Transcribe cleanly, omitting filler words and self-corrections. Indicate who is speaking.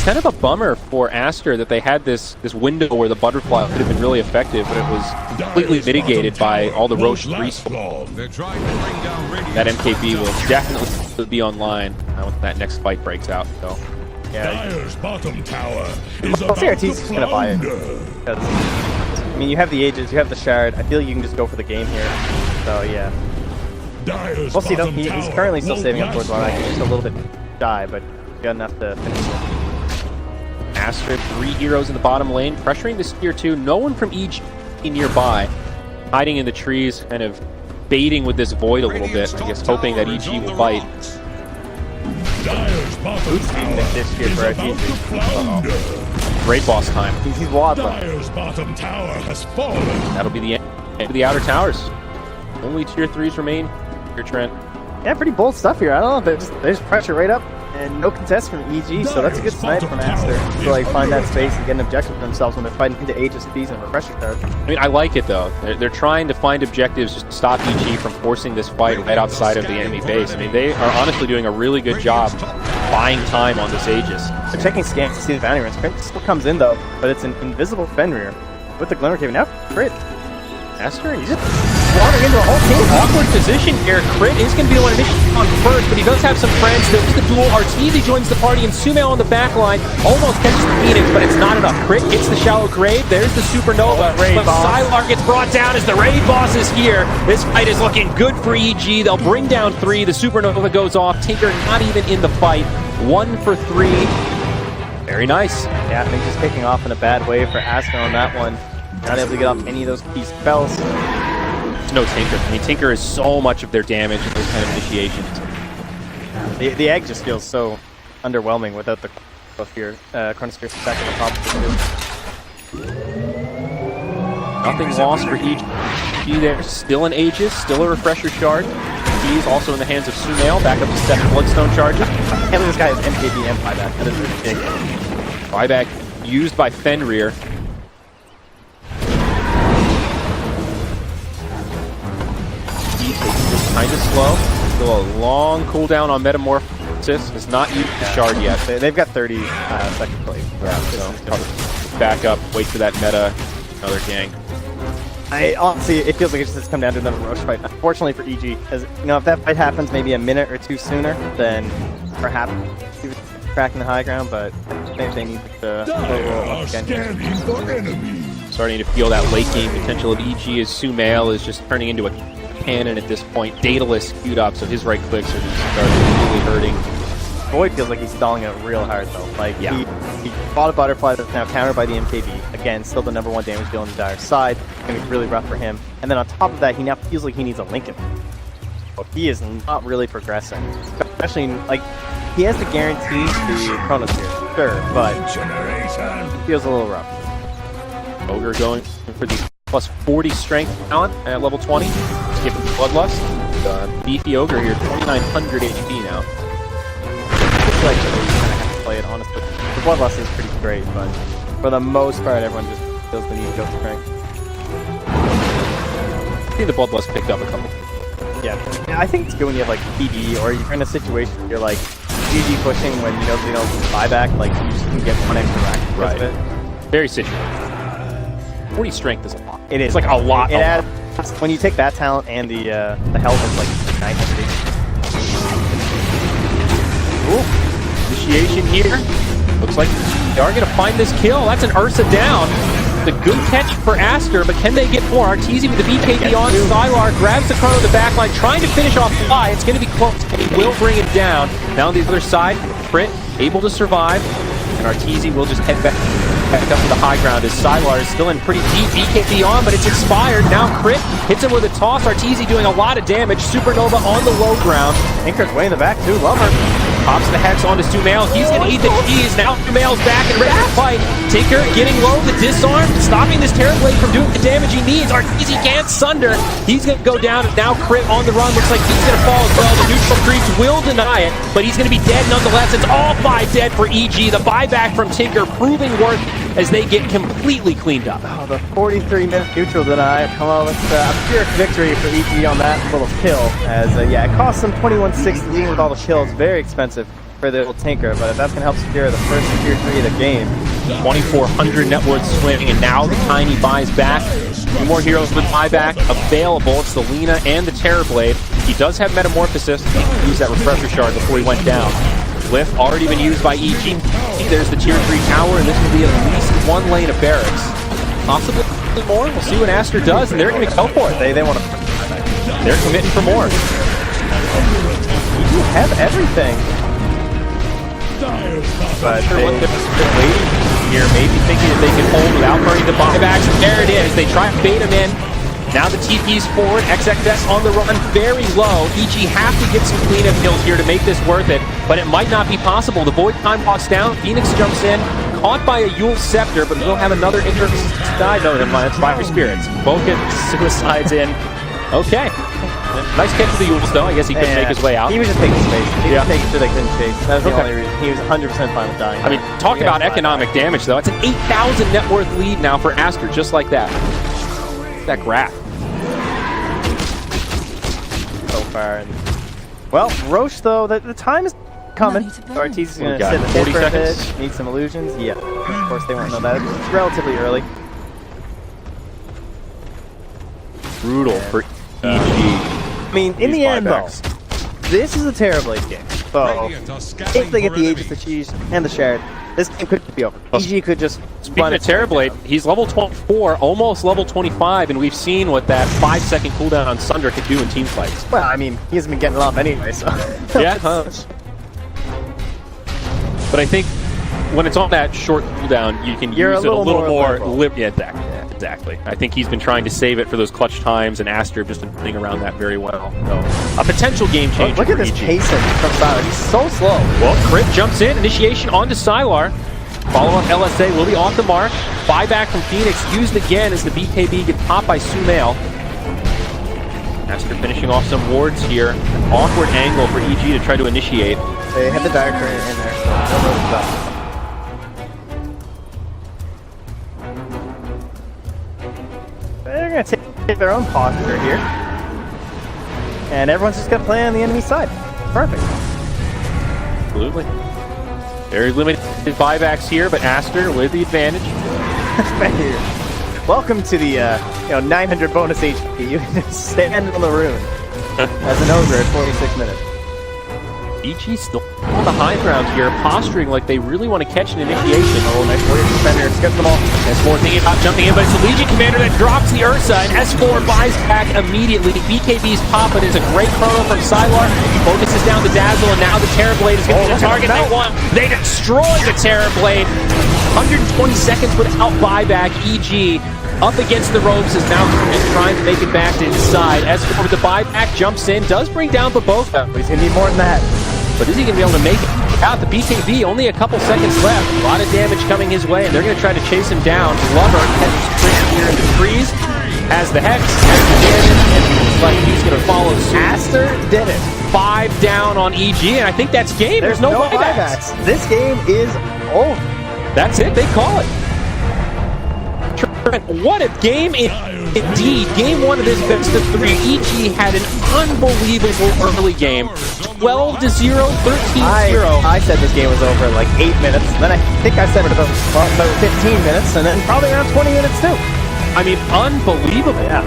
Speaker 1: kind of a bummer for Aster that they had this window where the butterfly could have been really effective, but it was completely mitigated by all the Roche respawn. That MKB will definitely be online when that next fight breaks out. So,
Speaker 2: yeah.
Speaker 3: Bottom tower
Speaker 2: CRT's just gonna buy it. Because, I mean, you have the Aegis, you have the Shard. I feel like you can just go for the game here. So yeah. We'll see though. He's currently still saving up towards one. He's just a little bit shy, but got enough to finish it.
Speaker 1: Aster, 3 heroes in the bottom lane, pressuring this tier 2. No one from EG nearby, hiding in the trees, kind of baiting with this void a little bit. I guess hoping that EG will bite.
Speaker 2: Who's feeding this tier for EG?
Speaker 1: Great boss time.
Speaker 2: He's waddling.
Speaker 1: That'll be the end of the outer towers. Only tier 3s remain. Here, Trent.
Speaker 2: Yeah, pretty bold stuff here. I don't know. There's pressure right up. And no contest from EG, so that's a good snipe from Aster to like find that space and get an objective for themselves when they're fighting into Aegis Fees and refresher cards.
Speaker 1: I mean, I like it though. They're trying to find objectives just to stop EG from forcing this fight right outside of the enemy base. I mean, they are honestly doing a really good job buying time on this Aegis.
Speaker 2: They're checking scans to see the bounty runs. Crit still comes in though, but it's an invisible Fenrir with the Glimmer Cave. Now Crit.
Speaker 1: Aster, he's just wandering into a whole team. Awkward position here. Crit is going to be the one initiating on first, but he does have some friends. There's the duel. Arteezy joins the party, and SumaiL on the back line almost catches the Phoenix, but it's not enough. Crit hits the shallow grave. There's the Supernova, but SumaiL gets brought down as the Raid Boss is here. This fight is looking good for EG. They'll bring down 3. The Supernova goes off. Tinker not even in the fight. 1 for 3. Very nice.
Speaker 2: Yeah, things just kicking off in a bad way for Aster on that one. Not able to get off any of those key spells.
Speaker 1: No Tinker. I mean, Tinker is so much of their damage in those kind of initiations.
Speaker 2: The egg just feels so underwhelming without the Chronosphere stack on top of it.
Speaker 1: Nothing lost for EG there. Still an Aegis, still a refresher shard. He's also in the hands of SumaiL, back up to 7 Bloodstone charges.
Speaker 2: And this guy has MKB and buyback. That is ridiculous.
Speaker 1: Buyback used by Fenrir. Kind of slow. Still a long cooldown on Metamorphosis. Has not used the shard yet.
Speaker 2: They've got 30 second play.
Speaker 1: Yeah, so probably back up, wait for that meta, another gang.
Speaker 2: Honestly, it feels like it's just come down to another Roche fight. Unfortunately for EG, as you know, if that fight happens maybe a minute or 2 sooner, then perhaps he was cracking the high ground. But I think they need to roll up again.
Speaker 1: Starting to feel that late game potential of EG as SumaiL is just turning into a cannon at this point. Daedalus queued up, so his right clicks are just starting really hurting.
Speaker 2: Void feels like he's stalling it real hard though. Like
Speaker 1: yeah.
Speaker 2: he fought a butterfly that's now countered by the MKB. Again, still the #1 damage deal on the dire side. It's gonna be really rough for him. And then on top of that, he now feels like he needs a Lincoln. So he is not really progressing. Especially like he has the guarantee to Chronosphere, sure, but it feels a little rough.
Speaker 1: Ogre going for the plus 40 strength talent at level 20. Skipping Bloodlust. Beefy Ogre here, 2,900 HP now.
Speaker 2: I feel like you kind of have to play it honestly. The Bloodlust is pretty great, but for the most part, everyone just feels the need to go for strength.
Speaker 1: I think the Bloodlust picked up a couple.
Speaker 2: Yeah, I think it's good when you have like PD or you're in a situation where you're like GG pushing when you know they don't buy back, like you just can get one extra rack because of it.
Speaker 1: Very situated. 40 strength is a lot.
Speaker 2: It is.
Speaker 1: It's like a lot.
Speaker 2: It adds, when you take that talent and the health is like 900.
Speaker 1: Ooh. Initiation here. Looks like they are going to find this kill. That's an Ursa down. The good catch for Aster, but can they get more? Arteezy with the BKB on. SumaiL grabs the Chrono in the backline, trying to finish off Fly. It's going to be close, and he will bring it down. Now on the other side, Crit able to survive, and Arteezy will just head back up to the high ground as SumaiL is still in pretty deep. BKB on, but it's expired. Now Crit hits him with a toss. Arteezy doing a lot of damage. Supernova on the low ground.
Speaker 2: Tinker's way in the back too. Love her.
Speaker 1: Pops the Hex onto SumaiL. He's going to eat the cheese. Now SumaiL's back and ready to fight. Tinker getting low, the disarm, stopping this Terrorblade from doing the damage he needs. Arteezy can't sunder. He's going to go down. Now Crit on the run. Looks like he's going to fall as well. The neutral creeps will deny it, but he's going to be dead nonetheless. It's all 5 dead for EG. The buyback from Tinker proving worth as they get completely cleaned up.
Speaker 2: Oh, the 43-minute neutral deny. Come on, let's a pure victory for EG on that little kill. As yeah, it costs them 2160 with all the kills. Very expensive. for the little tinker, but if that's going to help secure the first tier 3 of the game.
Speaker 1: 2,400 net worth swing, and now the Tiny buys back. Two more heroes with buyback available. It's the Lina and the Terrorblade. He does have Metamorphosis. He can use that Refresher Shard before he went down. Lift already been used by EG. There's the tier 3 tower, and this will be at least one lane of barracks. Possibly more. We'll see what Aster does, and they're going to go for it.
Speaker 2: They want to.
Speaker 1: They're committing for more.
Speaker 2: You have everything. But
Speaker 1: they're waiting here, maybe thinking that they can hold without burning the buybacks. There it is. They try to bait him in. Now the TP's forward. XXS on the run, very low. EG have to get some cleanup kills here to make this worth it, but it might not be possible. The Void Time walks down. Phoenix jumps in, caught by a Yule Scepter, but we'll have another side note in line. It's Fire Spirits. Boca suicides in. Okay. Nice catch with the Yules, though. I guess he couldn't make his way out.
Speaker 2: He was just taking space. He was making sure they couldn't chase. That was the only reason. He was 100% fine with dying.
Speaker 1: I mean, talk about economic damage, though. It's an 8,000 net worth lead now for Aster, just like that. That graph.
Speaker 2: So far. And, well, Roche, though, the time is coming. Ortiz is going to sit 40 seconds. Need some illusions. Yeah. Of course, they won't know that. It's relatively early.
Speaker 1: Brutal for EG.
Speaker 2: I mean, in the end, though, this is a Terrorblade game. So, if they get the Aegis, the Siege, and the Shard, this game could be over. EG could just
Speaker 1: Speaking of Terrorblade, he's level 24, almost level 25, and we've seen what that 5-second cooldown on Sunder can do in team fights.
Speaker 2: Well, I mean, he hasn't been getting off anyway, so...
Speaker 1: Yeah. But I think when it's on that short cooldown, you can use it a little more exactly. I think he's been trying to save it for those clutch times, and Aster just been playing around that very well. So, a potential game changer.
Speaker 2: Look at this pacing from Sylar. He's so slow.
Speaker 1: Well, Crit jumps in. Initiation onto Sylar. Follow-up LSA will be off the mark. Buyback from Phoenix used again as the BKB gets popped by SumaiL. Aster finishing off some wards here. An awkward angle for EG to try to initiate.
Speaker 2: They had the Dire Current in there, so no road up. They're going to take their own posture here. And everyone's just going to play on the enemy side. Perfect.
Speaker 1: Absolutely. Very limited buybacks here, but Aster with the advantage.
Speaker 2: Welcome to the 900 bonus HP. You can just stand on the rune as an ogre at 46 minutes.
Speaker 1: EG still on the high ground here, posturing like they really want to catch an initiation.
Speaker 2: Oh, nice warrior defender. Gets them all.
Speaker 1: S4 thinking about jumping in, but it's the Legion Commander that drops the Ursa, and S4 buys back immediately. BKB's pop, but it's a great chrono from Sylar. Focuses down the Dazzle, and now the Terrorblade is going to be the target they want. They destroy the Terrorblade. 120 seconds without buyback. EG up against the ropes is now trying to make it back to inside. S4 with the buyback jumps in, does bring down Baboka.
Speaker 2: He's going to need more than that.
Speaker 1: But is he going to be able to make it out? The BKB, only a couple seconds left. A lot of damage coming his way, and they're going to try to chase him down. Lover catches Chris here in the trees, has the Hex, has the damage, and it looks like he's going to follow suit.
Speaker 2: Aster did it.
Speaker 1: 5 down on EG, and I think that's game. There's no buybacks.
Speaker 2: This game is over.
Speaker 1: That's it. They call it. What a game indeed. Game 1 of this best of 3. EG had an unbelievable early game. 12-0, 13-0.
Speaker 2: I said this game was over in like 8 minutes. Then I think I said it about 15 minutes, and then probably around 20 minutes too.
Speaker 1: I mean, unbelievable.
Speaker 2: Yeah.